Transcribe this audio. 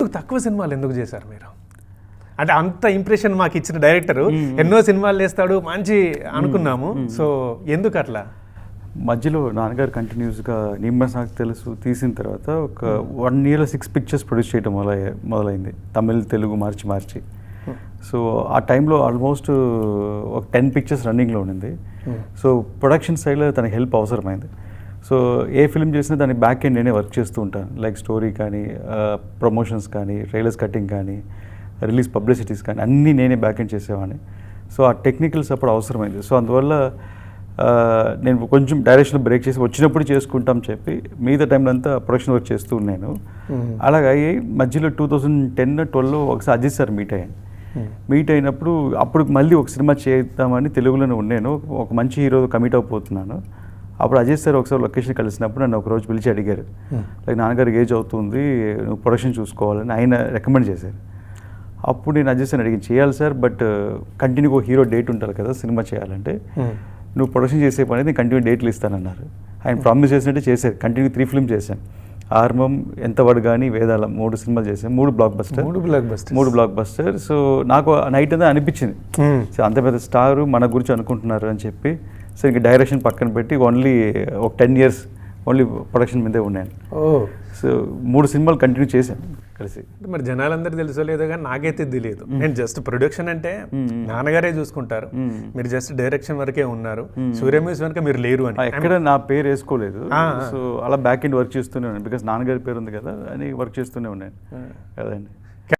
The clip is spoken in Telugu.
తక్కువ సినిమాలు ఎందుకు చేశారు మీరు? అంటే అంత ఇంప్రెషన్ మాకు ఇచ్చిన డైరెక్టర్ ఎన్నో సినిమాలు చేస్తాడు మంచి అనుకున్నాము, సో ఎందుకు అట్లా? మధ్యలో నాన్నగారు కంటిన్యూస్గా నిమ్మ నాకు తెలుసు తీసిన తర్వాత ఒక 1 year 6 pictures ప్రొడ్యూస్ చేయడం మొదలైంది, తమిళ్ తెలుగు మార్చి. సో ఆ టైంలో ఆల్మోస్ట్ ఒక 10 pictures రన్నింగ్లో ఉండింది. సో ప్రొడక్షన్ సైడ్లో తనకి హెల్ప్ అవసరమైంది. సో ఏ ఫిల్మ్ చేసినా దానికి బ్యాక్ ఎండ్ నేనే వర్క్ చేస్తూ ఉంటాను, లైక్ స్టోరీ కానీ, ప్రమోషన్స్ కానీ, ట్రైలర్స్ కటింగ్ కానీ, రిలీజ్ పబ్లిసిటీస్ కానీ అన్నీ నేనే బ్యాక్ ఎండ్ చేసేవాడిని. సో ఆ టెక్నికల్ సపోర్ట్ అవసరమైంది. సో అందువల్ల నేను కొంచెం డైరెక్షన్లో బ్రేక్ చేసి వచ్చినప్పుడు చేసుకుంటాం చెప్పి మిగతా టైంలో అంతా ప్రొడక్షన్ వర్క్ చేస్తూ ఉన్నాను. అలాగే మధ్యలో 2010-12 ఒకసారి అజిత్ సార్ మీట్ అయినప్పుడు అప్పుడు మళ్ళీ ఒక సినిమా చేద్దామని తెలుగులోనే ఉన్నాను, ఒక మంచి హీరో కమిట్ అయిపోతున్నాను. అప్పుడు అజయ్ సార్ ఒకసారి లొకేషన్ కలిసినప్పుడు నన్ను ఒకరోజు పిలిచి అడిగారు, లైక్ నాన్నగారికి ఏజ్ అవుతుంది, నువ్వు ప్రొడక్షన్ చూసుకోవాలని ఆయన రికమెండ్ చేశారు. అప్పుడు నేను అజయ్ సార్ అడిగి చేయాలి సార్, బట్ కంటిన్యూ ఒక హీరో డేట్ ఉంటారు కదా సినిమా చేయాలంటే, నువ్వు ప్రొడక్షన్ చేసే పని నేను కంటిన్యూ డేట్లు ఇస్తానన్నారు. ఆయన ప్రామిస్ చేసినట్టే చేశారు. కంటిన్యూ 3 films చేశాను. ఆర్మం, ఎంతవాడు కానీ, వేదాళం 3 సినిమాలు చేశాను. 3 బ్లాక్ బస్టర్. సో నాకు నైట్ అంతా అనిపించింది, సో అంత పెద్ద స్టారు మన గురించి అనుకుంటున్నారు అని చెప్పి, సో ఇంకా డైరెక్షన్ పక్కన పెట్టి ఓన్లీ ఒక 10 years ఓన్లీ ప్రొడక్షన్ మీదే ఉన్నాను. సో 3 సినిమాలు కంటిన్యూ చేశాను కలిసి. మరి జనాలందరూ తెలుసో లేదో కానీ నాకైతే తెలియదు. నేను జస్ట్ ప్రొడక్షన్ అంటే నాన్నగారే చూసుకుంటారు, మీరు జస్ట్ డైరెక్షన్ వరకే ఉన్నారు, సూర్య మ్యూజిక్ వరకు మీరు లేరు అని. ఎక్కడ నా పేరు వేసుకోలేదు. సో అలా బ్యాక్ ఎండ్ వర్క్ చేస్తూనే ఉన్నాను, బికాస్ నాన్నగారి పేరు ఉంది కదా అని వర్క్ చేస్తూనే ఉన్నాను కదండి.